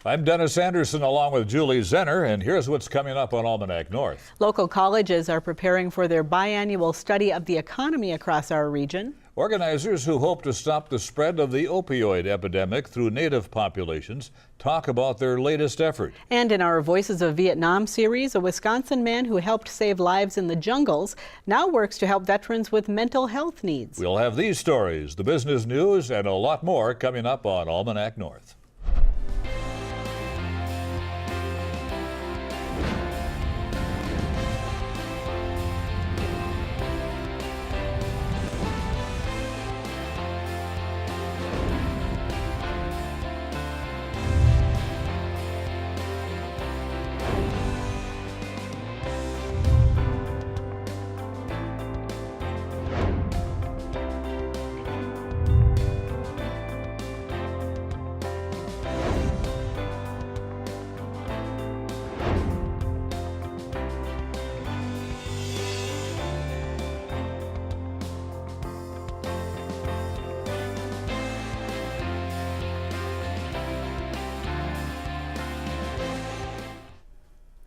I'm Dennis Anderson along with Julie Zenner, and here's what's coming up on Almanac North. Local colleges are preparing for their biannual study of the economy across our region. Organizers who hope to stop the spread of the opioid epidemic through native populations talk about their latest effort. And in our Voices of Vietnam series, a Wisconsin man who helped save lives in the jungles now works to help veterans with mental health needs. We'll have these stories, the business news, and a lot more coming up on Almanac North.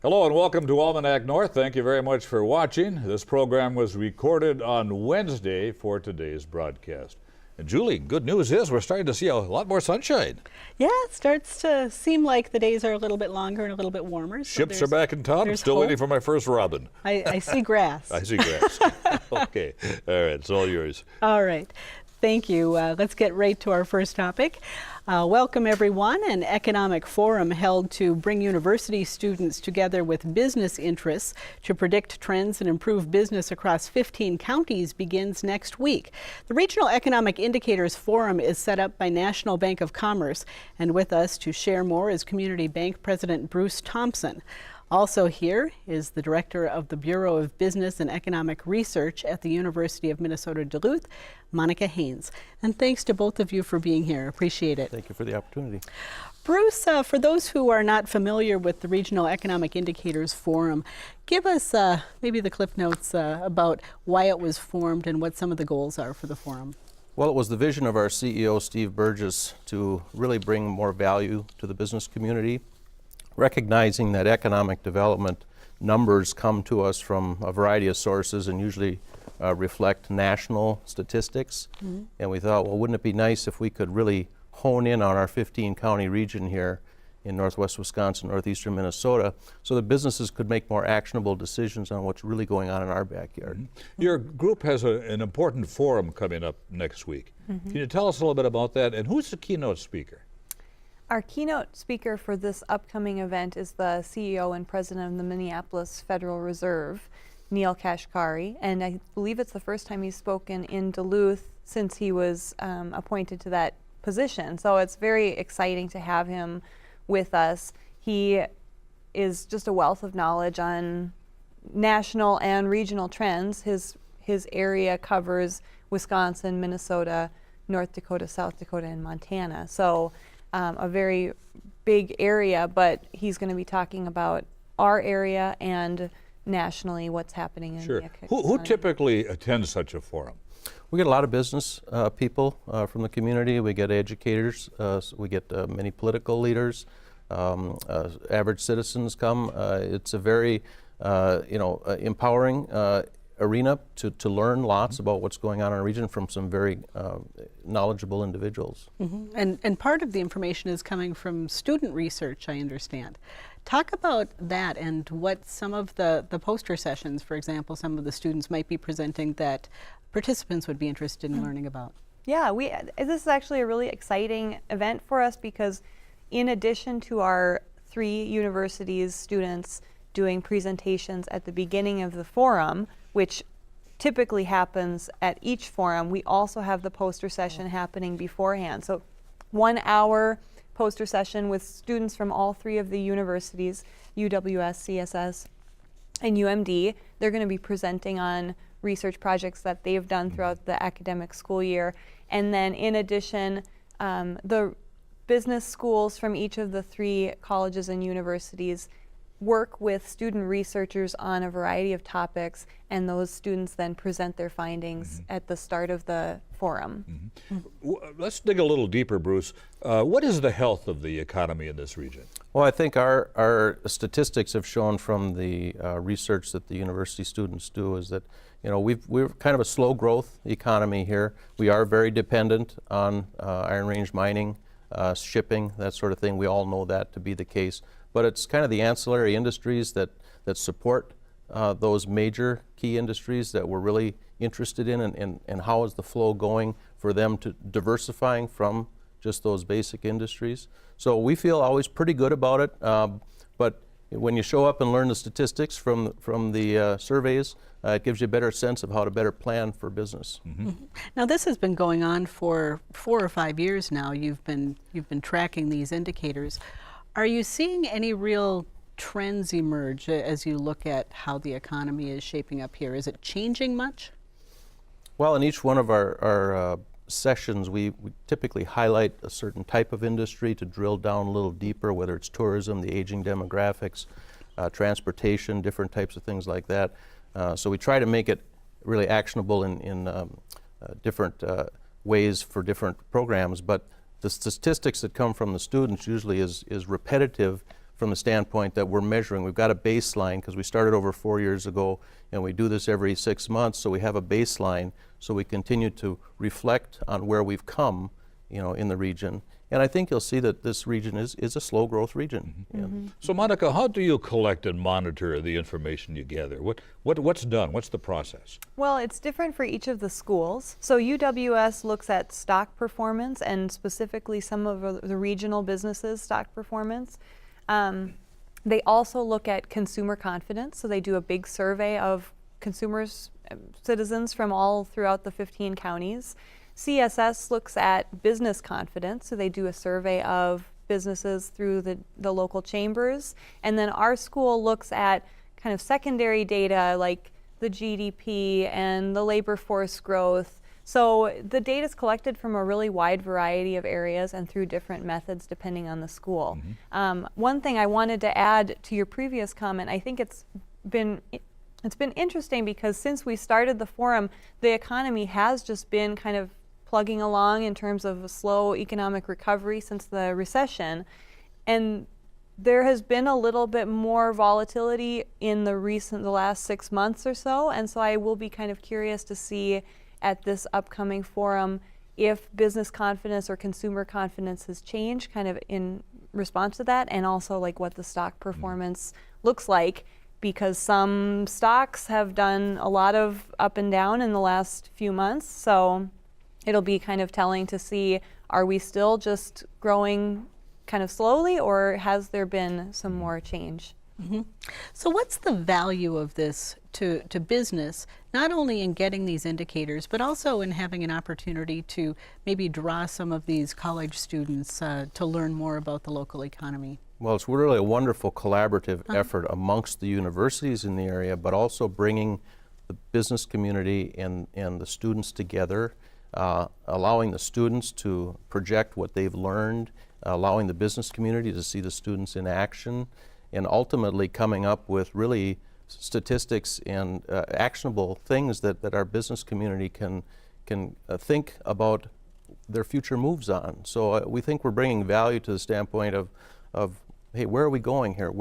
Hello and welcome to Almanac North. Thank you very much for watching. This program was recorded on Wednesday for today's broadcast. And Julie, good news is we're starting to see a lot more sunshine. Yeah, it starts to seem like the days are a little bit longer and a little bit warmer. Ships are back in town. I'm still waiting for my first robin. I see grass. I see grass. Okay. All right. It's all yours. All right. Thank you. Let's get right to our first topic. Welcome everyone. An economic forum held to bring university students together with business interests to predict trends and improve business across 15 counties begins next week. The Regional Economic Indicators Forum is set up by National Bank of Commerce, and with us to share more is Community Bank President Bruce Thompson. Also here is the Director of the Bureau of Business and Economic Research at the University of Minnesota Duluth, Monica Haynes. And thanks to both of you for being here. Appreciate it. Thank you for the opportunity. Bruce, for those who are not familiar with the Regional Economic Indicators Forum, give us maybe the cliff notes about why it was formed and what some of the goals are for the forum. Well, it was the vision of our CEO, Steve Burgess, to really bring more value to the business community, recognizing that economic development numbers come to us from a variety of sources and usually reflect national statistics. Mm-hmm. And we thought, well, wouldn't it be nice if we could really hone in on our 15 county region here in northwest Wisconsin, northeastern Minnesota, so that businesses could make more actionable decisions on what's really going on in our backyard. Mm-hmm. Your group has an important forum coming up next week. Mm-hmm. Can you tell us a little bit about that, and who's the keynote speaker? Our keynote speaker for this upcoming event is the CEO and President of the Minneapolis Federal Reserve, Neel Kashkari, and I believe it's the first time he's spoken in Duluth since he was appointed to that position. So it's very exciting to have him with us. He is just a wealth of knowledge on national and regional trends. His area covers Wisconsin, Minnesota, North Dakota, South Dakota, and Montana. So a very big area, but he's going to be talking about our area and nationally what's happening in the economy. Who typically attends such a forum? We get a lot of business people from the community. We get educators. We get many political leaders. Average citizens come. It's a very empowering arena to learn lots about what's going on in our region from some very knowledgeable individuals. Mm-hmm. And part of the information is coming from student research, I understand. Talk about that and what some of the poster sessions, for example, some of the students might be presenting that participants would be interested in learning about. Yeah, this is actually a really exciting event for us because in addition to our 3 universities students doing presentations at the beginning of the forum, which typically happens at each forum, we also have the poster session happening beforehand. So 1 hour poster session with students from all 3 of the universities, UWS, CSS, and UMD. They're going to be presenting on research projects that they've done throughout the academic school year. And then in addition, the business schools from each of the 3 colleges and universities work with student researchers on a variety of topics, and those students then present their findings at the start of the forum. Let's dig a little deeper, Bruce. What is the health of the economy in this region? Well, I think our statistics have shown from the research that the university students do is that, you know, we're kind of a slow growth economy here. We are very dependent on Iron Range mining, shipping, that sort of thing. We all know that to be the case. But it's kind of the ancillary industries that support those major key industries that we're really interested in, and how is the flow going for them to diversifying from just those basic industries. So we feel always pretty good about it, but when you show up and learn the statistics from the surveys, it gives you a better sense of how to better plan for business. Now this has been going on for 4 or 5 years now. You've been tracking these indicators. Are you seeing any real trends emerge as you look at how the economy is shaping up here? Is it changing much? Well, in each one of our sessions, we typically highlight a certain type of industry to drill down a little deeper, whether it's tourism, the aging demographics, transportation, different types of things like that. So we try to make it really actionable in different ways for different programs, but the statistics that come from the students usually is repetitive from the standpoint that we're measuring. We've got a baseline because we started over 4 years ago, and we do this every 6 months, so we have a baseline, so we continue to reflect on where we've come, you know, in the region. And I think you'll see that this region is a slow growth region. Yeah. So Monica, how do you collect and monitor the information you gather? What's done? What's the process? Well, it's different for each of the schools. So UWS looks at stock performance, and specifically some of the regional businesses' stock performance. They also look at consumer confidence. So they do a big survey of consumers, citizens from all throughout the 15 counties. CSS looks at business confidence, so they do a survey of businesses through the local chambers. And then our school looks at kind of secondary data like the GDP and the labor force growth. So the data is collected from a really wide variety of areas and through different methods depending on the school. One thing I wanted to add to your previous comment, I think it's been interesting because since we started the forum, the economy has just been kind of plugging along in terms of a slow economic recovery since the recession. And there has been a little bit more volatility in the last 6 months or so. And so I will be kind of curious to see at this upcoming forum if business confidence or consumer confidence has changed kind of in response to that, and also like what the stock performance looks like, because some stocks have done a lot of up and down in the last few months. So it'll be kind of telling to see, are we still just growing kind of slowly, or has there been some more change? So what's the value of this to business, not only in getting these indicators, but also in having an opportunity to maybe draw some of these college students to learn more about the local economy? Well, it's really a wonderful collaborative effort amongst the universities in the area, but also bringing the business community and the students together, allowing the students to project what they've learned, allowing the business community to see the students in action, and ultimately coming up with really statistics and actionable things that our business community can think about their future moves on. So we think we're bringing value to the standpoint of hey, where are we going here?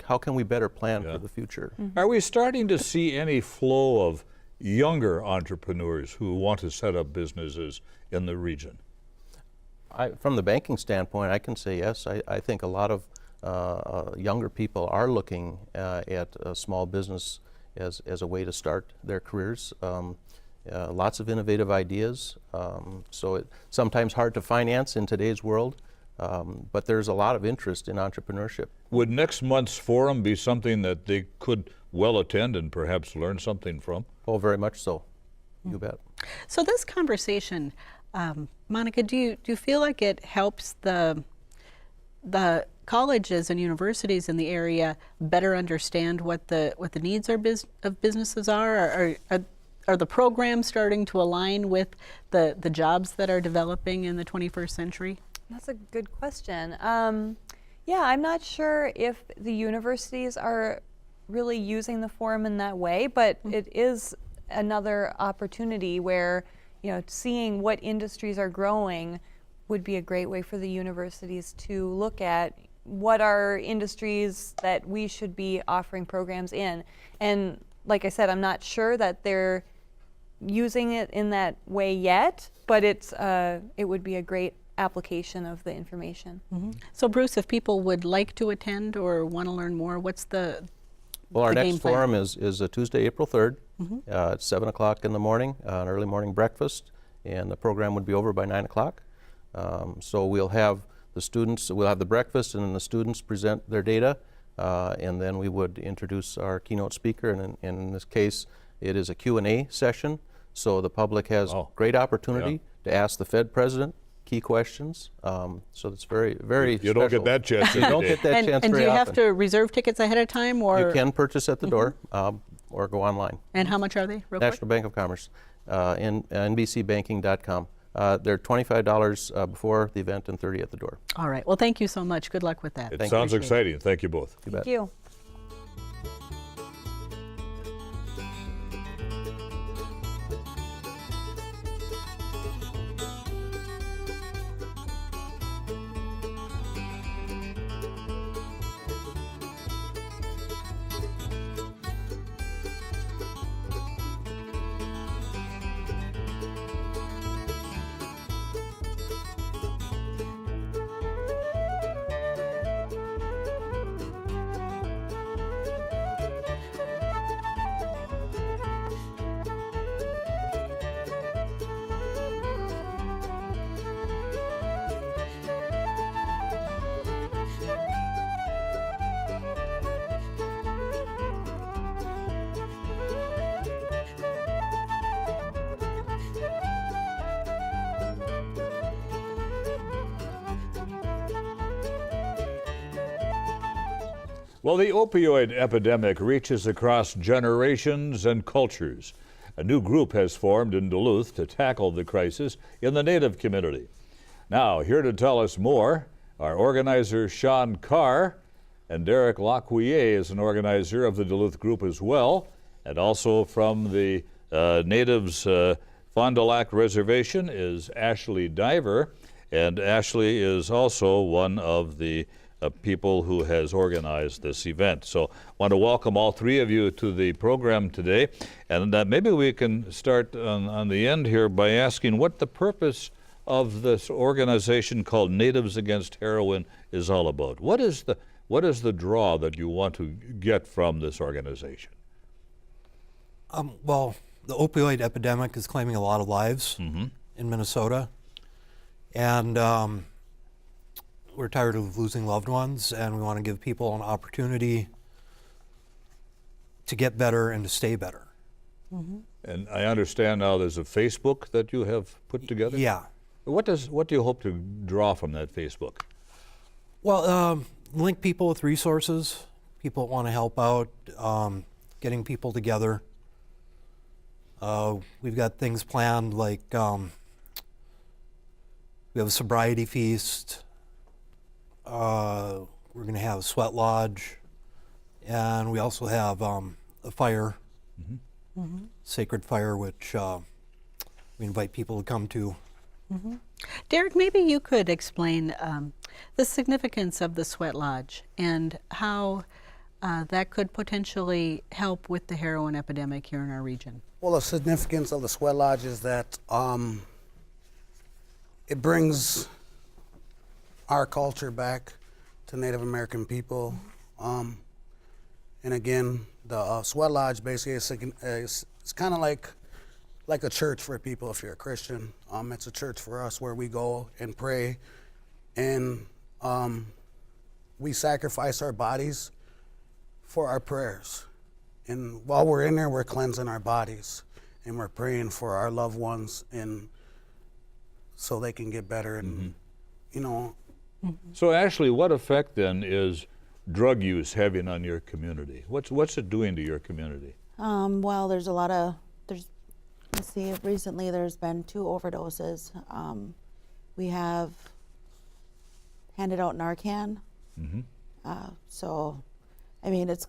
How can we better plan for the future? Are we starting to see any flow of younger entrepreneurs who want to set up businesses in the region? From the banking standpoint, I can say yes. I think a lot of younger people are looking at small business as a way to start their careers. Lots of innovative ideas. So it's sometimes hard to finance in today's world, but there's a lot of interest in entrepreneurship. Would next month's forum be something that they could well attend and perhaps learn something from? Oh, very much so. You bet. So this conversation, Monica, do you feel like it helps the colleges and universities in the area better understand what the needs of businesses are? Are the programs starting to align with the jobs that are developing in the 21st century? That's a good question. Yeah, I'm not sure if the universities are really using the forum in that way, but it is another opportunity where, you know, seeing what industries are growing would be a great way for the universities to look at what are industries that we should be offering programs in. And like I said, I'm not sure that they're using it in that way yet, but it would be a great application of the information. So Bruce, if people would like to attend or want to learn more, what's the Well, our the game next plan? forum is Tuesday, April 3rd at 7 o'clock in the morning, an early morning breakfast, and the program would be over by 9 o'clock. So we'll have the students, we'll have the breakfast, and then the students present their data, and then we would introduce our keynote speaker, and in this case, it is a Q&A session, so the public has great opportunity to ask the Fed president key questions. So it's very, very You don't get special. that chance You every don't day. get that chance And do very you often. have to reserve tickets ahead of time, or You can purchase at the door or go online. And how much are they, real quick? National Bank of Commerce, NBCbanking.com. They're $25 before the event and $30 at the door. All right. Well, thank you so much. Good luck with that. It Thank sounds you. exciting. Thank you both. You bet. Thank you. Well, the opioid epidemic reaches across generations and cultures. A new group has formed in Duluth to tackle the crisis in the Native community. Now, here to tell us more are organizer Shawn Carr, and Derrick Laquier is an organizer of the Duluth group as well, and also from the Natives Fond du Lac Reservation is Ashley Diver, and Ashley is also one of the people who has organized this event. So I want to welcome all three of you to the program today. And maybe we can start on the end here by asking what the purpose of this organization called Natives Against Heroin is all about. What is the draw that you want to get from this organization? Well, the opioid epidemic is claiming a lot of lives in Minnesota. And we're tired of losing loved ones, and we want to give people an opportunity to get better and to stay better. And I understand now there's a Facebook that you have put together? Yeah. What do you hope to draw from that Facebook? Well, link people with resources, people that want to help out, getting people together. We've got things planned like we have a sobriety feast. We're going to have a sweat lodge, and we also have a fire, sacred fire, which we invite people to come to. Derrick, maybe you could explain the significance of the sweat lodge and how that could potentially help with the heroin epidemic here in our region. Well, the significance of the sweat lodge is that it brings our culture back to Native American people. And again, the sweat lodge basically is kind of like a church for people if you're a Christian. It's a church for us where we go and pray, and we sacrifice our bodies for our prayers. And while we're in there, we're cleansing our bodies, and we're praying for our loved ones, and so they can get better. And you know. So Ashley, what effect then is drug use having on your community? What's it doing to your community? Well, there's a lot of, let's see, recently there's been 2 overdoses. We have handed out Narcan So, I mean, it's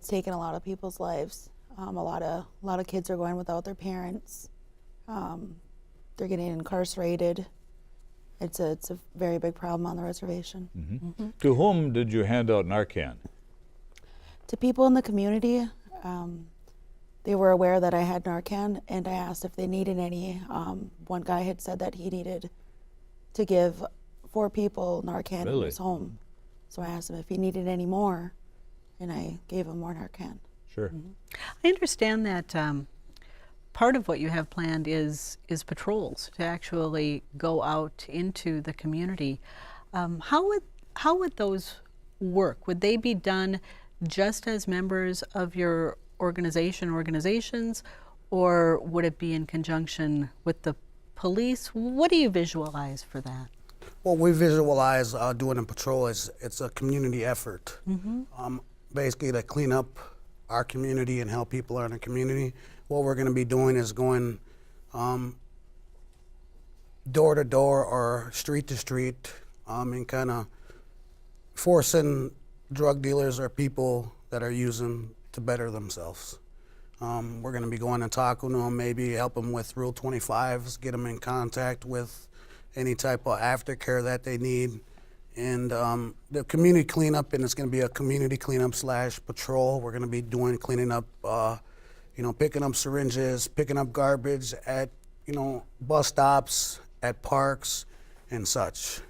taken a lot of people's lives. A lot of kids are going without their parents. They're getting incarcerated. It's a very big problem on the reservation. To whom did you hand out Narcan? To people in the community, they were aware that I had Narcan, and I asked if they needed any. One guy had said that he needed to give 4 people Narcan in his home. So I asked him if he needed any more, and I gave him more Narcan. Sure. I understand that part of what you have planned is patrols to actually go out into the community. How would those work? Would they be done just as members of your organizations, or would it be in conjunction with the police? What do you visualize for that? What we visualize doing a patrol is it's a community effort. Basically to clean up our community and help people in the community. What we're going to be doing is going door to door or street to street and kind of forcing drug dealers or people that are using to better themselves. We're going to be going and talking to them, maybe help them with Rule 25s, get them in contact with any type of aftercare that they need. And the community cleanup, and it's going to be a community cleanup / patrol. We're going to be cleaning up, picking up syringes, picking up garbage at, bus stops, at parks, and such.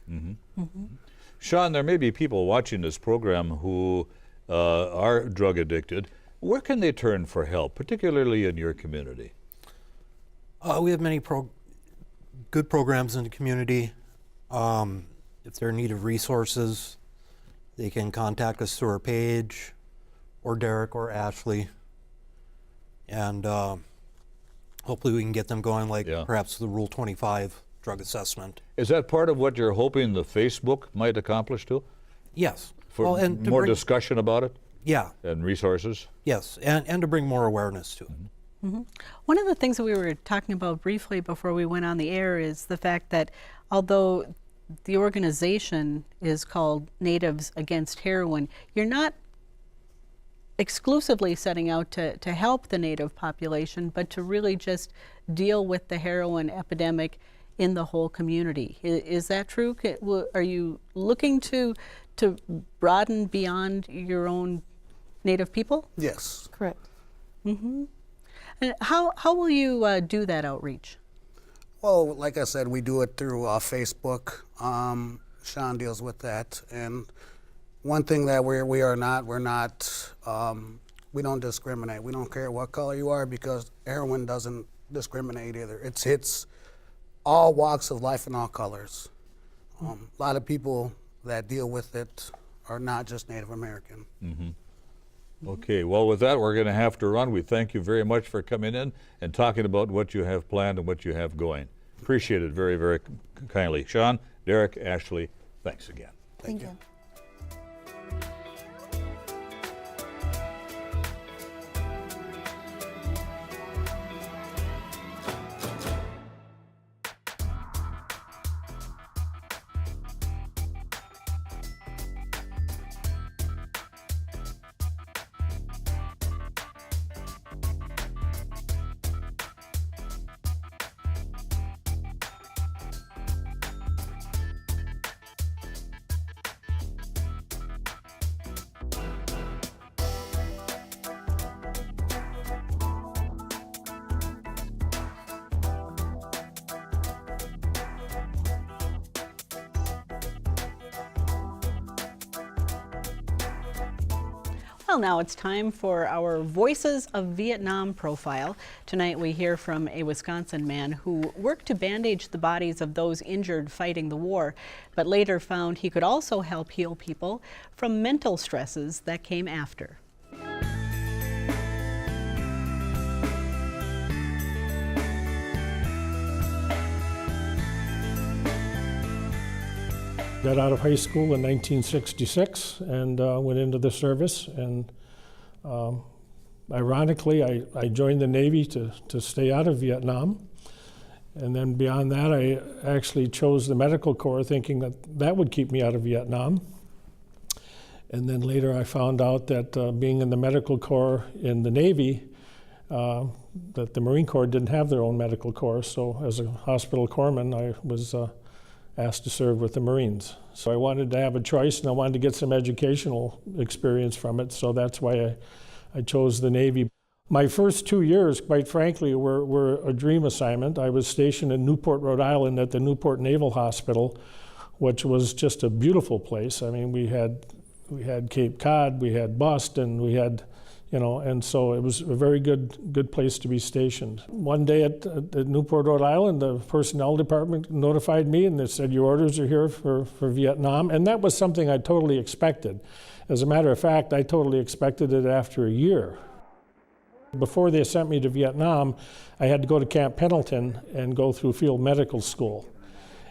Shawn, there may be people watching this program who are drug addicted. Where can they turn for help, particularly in your community? We have many good programs in the community. If they're in need of resources, they can contact us through our page, or Derrick or Ashley, and hopefully we can get them going, like perhaps the Rule 25 drug assessment. Is that part of what you're hoping the Facebook might accomplish too? Yes. For and more discussion about it? Yeah. And resources? Yes, and to bring more awareness to it. One of the things that we were talking about briefly before we went on the air is the fact that although the organization is called Natives Against Heroin, you're not exclusively setting out to help the Native population, but to really just deal with the heroin epidemic in the whole community. Is that true? Are you looking to broaden beyond your own Native people? Yes. Correct. And how will you do that outreach? Well, like I said, we do it through Facebook. Shawn deals with that. And one thing that we don't discriminate. We don't care what color you are, because heroin doesn't discriminate either. It hits all walks of life and all colors. A lot of people that deal with it are not just Native American. Okay, well, with that, we're going to have to run. We thank you very much for coming in and talking about what you have planned and what you have going. Appreciate it very, very kindly. Shawn, Derrick, Ashley, thanks again. Thank you. Well, now it's time for our Voices of Vietnam profile. Tonight we hear from a Wisconsin man who worked to bandage the bodies of those injured fighting the war, but later found he could also help heal people from mental stresses that came after. Got out of high school in 1966 and went into the service, and ironically I joined the Navy to stay out of Vietnam, and then beyond that I actually chose the medical corps thinking that would keep me out of Vietnam. And then later I found out that being in the medical corps in the Navy, that the Marine Corps didn't have their own medical corps. So as a hospital corpsman, I was asked to serve with the Marines. So I wanted to have a choice, and I wanted to get some educational experience from it. So that's why I chose the Navy. My first 2 years, quite frankly, were a dream assignment. I was stationed in Newport, Rhode Island at the Newport Naval Hospital, which was just a beautiful place. I mean, we had Cape Cod, we had Boston, we had, and so it was a very good place to be stationed. One day at Newport, Rhode Island, the personnel department notified me and they said, your orders are here for Vietnam. And that was something I totally expected. As a matter of fact, I totally expected it after a year. Before they sent me to Vietnam, I had to go to Camp Pendleton and go through field medical school.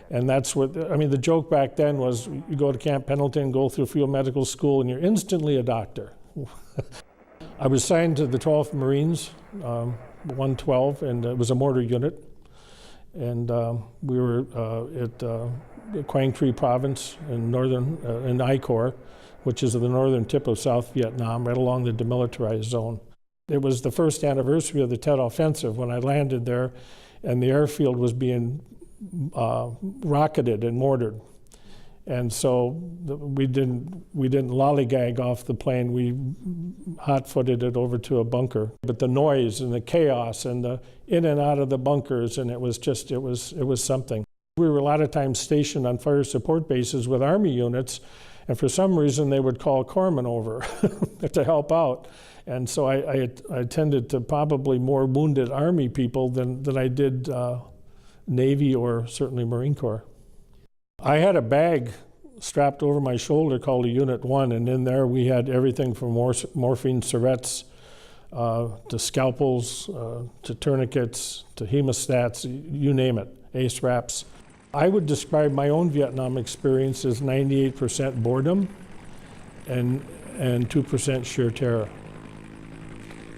And that's what, the joke back then was you go to Camp Pendleton, go through field medical school, and you're instantly a doctor. I was assigned to the 12th Marines, 112, and it was a mortar unit. And we were at Quang Tri Province in I Corps, which is the northern tip of South Vietnam, right along the demilitarized zone. It was the first anniversary of the Tet Offensive when I landed there, and the airfield was being rocketed and mortared. And so we didn't lollygag off the plane. We hot-footed it over to a bunker. But the noise and the chaos and the in and out of the bunkers, and it was something. We were a lot of times stationed on fire support bases with Army units, and for some reason they would call corpsmen over to help out. And so I attended to probably more wounded Army people than I did Navy or certainly Marine Corps. I had a bag strapped over my shoulder called a Unit 1, and in there we had everything from morphine syrettes to scalpels to tourniquets to hemostats, you name it, ACE wraps. I would describe my own Vietnam experience as 98% boredom and 2% sheer terror.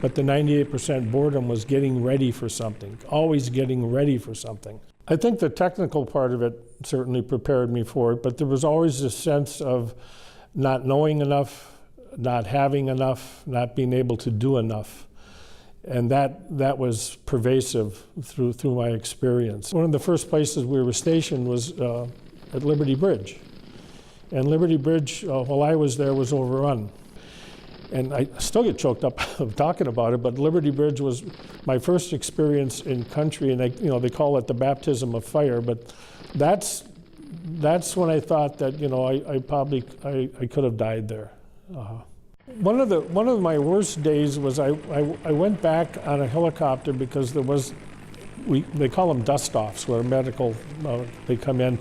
But the 98% boredom was getting ready for something, always getting ready for something. I think the technical part of it certainly prepared me for it, but there was always a sense of not knowing enough, not having enough, not being able to do enough. And that was pervasive through my experience. One of the first places we were stationed was at Liberty Bridge. And Liberty Bridge, while I was there, was overrun. And I still get choked up talking about it, but Liberty Bridge was my first experience in country, and they call it the baptism of fire. But that's when I thought that I could have died there. One of my worst days was I went back on a helicopter because they call them dust-offs, where medical they come in.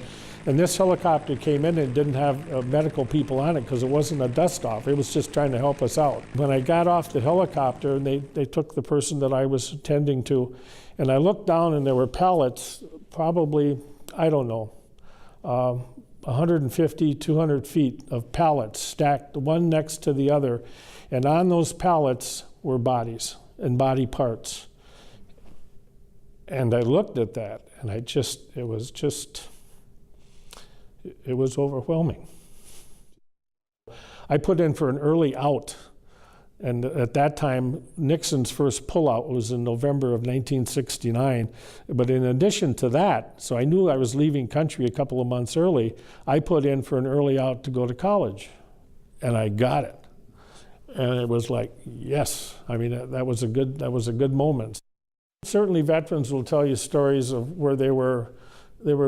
And this helicopter came in and didn't have medical people on it because it wasn't a dust-off. It was just trying to help us out. When I got off the helicopter, and they took the person that I was attending to, and I looked down and there were pallets, probably, 150, 200 feet of pallets stacked one next to the other. And on those pallets were bodies and body parts. And I looked at that, and it was overwhelming. I put in for an early out, and at that time, Nixon's first pullout was in November of 1969. But in addition to that, so I knew I was leaving country a couple of months early, I put in for an early out to go to college, and I got it. And it was like, yes, that was a good moment. Certainly veterans will tell you stories of where they were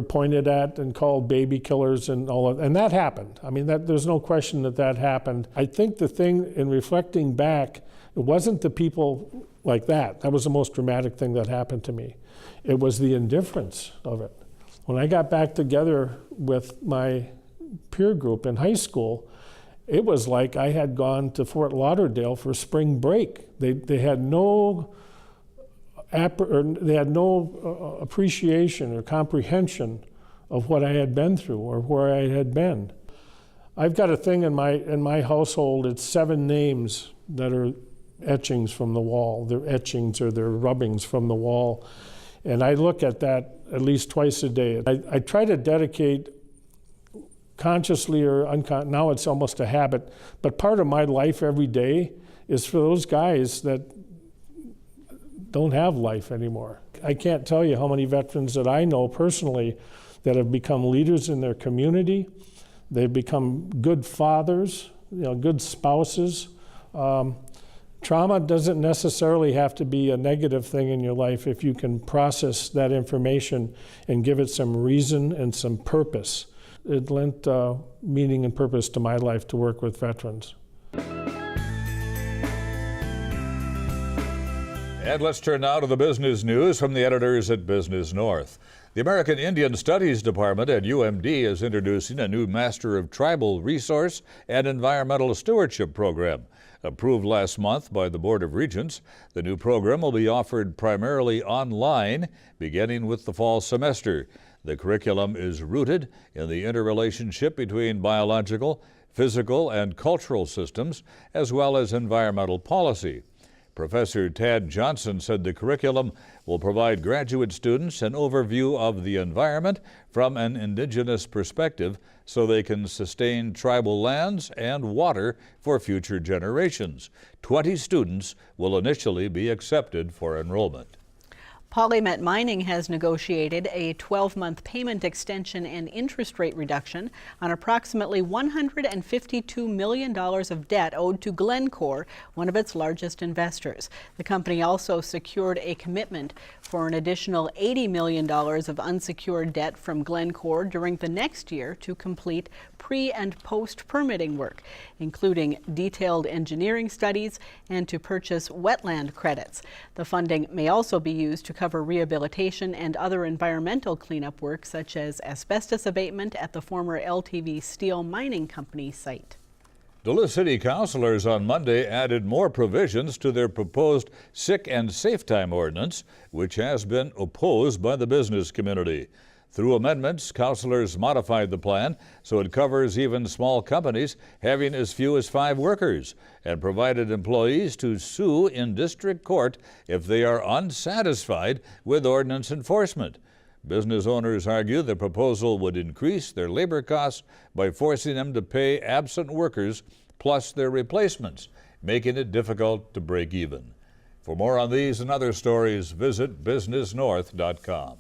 pointed at and called baby killers and all of, and that happened. There's no question that happened. I think the thing, in reflecting back, it wasn't the people like that. That was the most dramatic thing that happened to me. It was the indifference of it. When I got back together with my peer group in high school, it was like I had gone to Fort Lauderdale for spring break. They had no appreciation or comprehension of what I had been through or where I had been. I've got a thing in my household. It's 7 names that are etchings from the wall. They're etchings or they're rubbings from the wall, and I look at that at least twice a day. I try to dedicate consciously or unconsciously, now it's almost a habit, but part of my life every day is for those guys that don't have life anymore. I can't tell you how many veterans that I know personally that have become leaders in their community. They've become good fathers, good spouses. Trauma doesn't necessarily have to be a negative thing in your life if you can process that information and give it some reason and some purpose. It lent meaning and purpose to my life to work with veterans. And let's turn now to the business news from the editors at Business North. The American Indian Studies Department at UMD is introducing a new Master of Tribal Resource and Environmental Stewardship program. Approved last month by the Board of Regents, the new program will be offered primarily online, beginning with the fall semester. The curriculum is rooted in the interrelationship between biological, physical, and cultural systems, as well as environmental policy. Professor Tad Johnson said the curriculum will provide graduate students an overview of the environment from an indigenous perspective so they can sustain tribal lands and water for future generations. 20 students will initially be accepted for enrollment. Polymet Mining has negotiated a 12-month payment extension and interest rate reduction on approximately $152 million of debt owed to Glencore, one of its largest investors. The company also secured a commitment for an additional $80 million of unsecured debt from Glencore during the next year to complete pre- and post-permitting work, including detailed engineering studies and to purchase wetland credits. The funding may also be used to cover rehabilitation and other environmental cleanup work, such as asbestos abatement at the former LTV Steel Mining Company site. Duluth City Councilors on Monday added more provisions to their proposed sick and safe time ordinance, which has been opposed by the business community. Through amendments, councilors modified the plan so it covers even small companies having as few as 5 workers and provided employees to sue in district court if they are unsatisfied with ordinance enforcement. Business owners argue the proposal would increase their labor costs by forcing them to pay absent workers plus their replacements, making it difficult to break even. For more on these and other stories, visit businessnorth.com.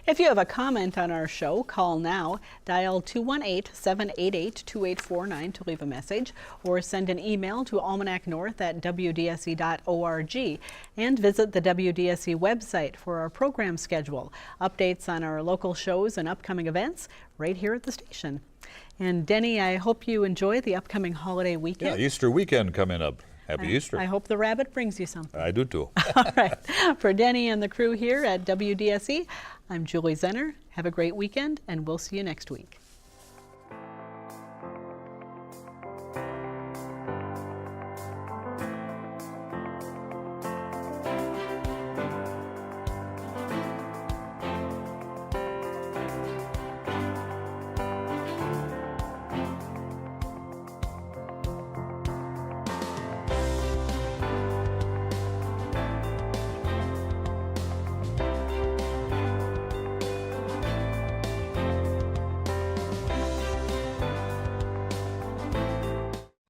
If you have a comment on our show, call now, dial 218-788-2849 to leave a message, or send an email to almanacnorth@wdse.org, and visit the WDSE website for our program schedule, updates on our local shows and upcoming events right here at the station. And Denny, I hope you enjoy the upcoming holiday weekend. Yeah, Easter weekend coming up. Happy Easter. I hope the rabbit brings you something. I do too. All right. For Denny and the crew here at WDSE, I'm Julie Zenner. Have a great weekend, and we'll see you next week.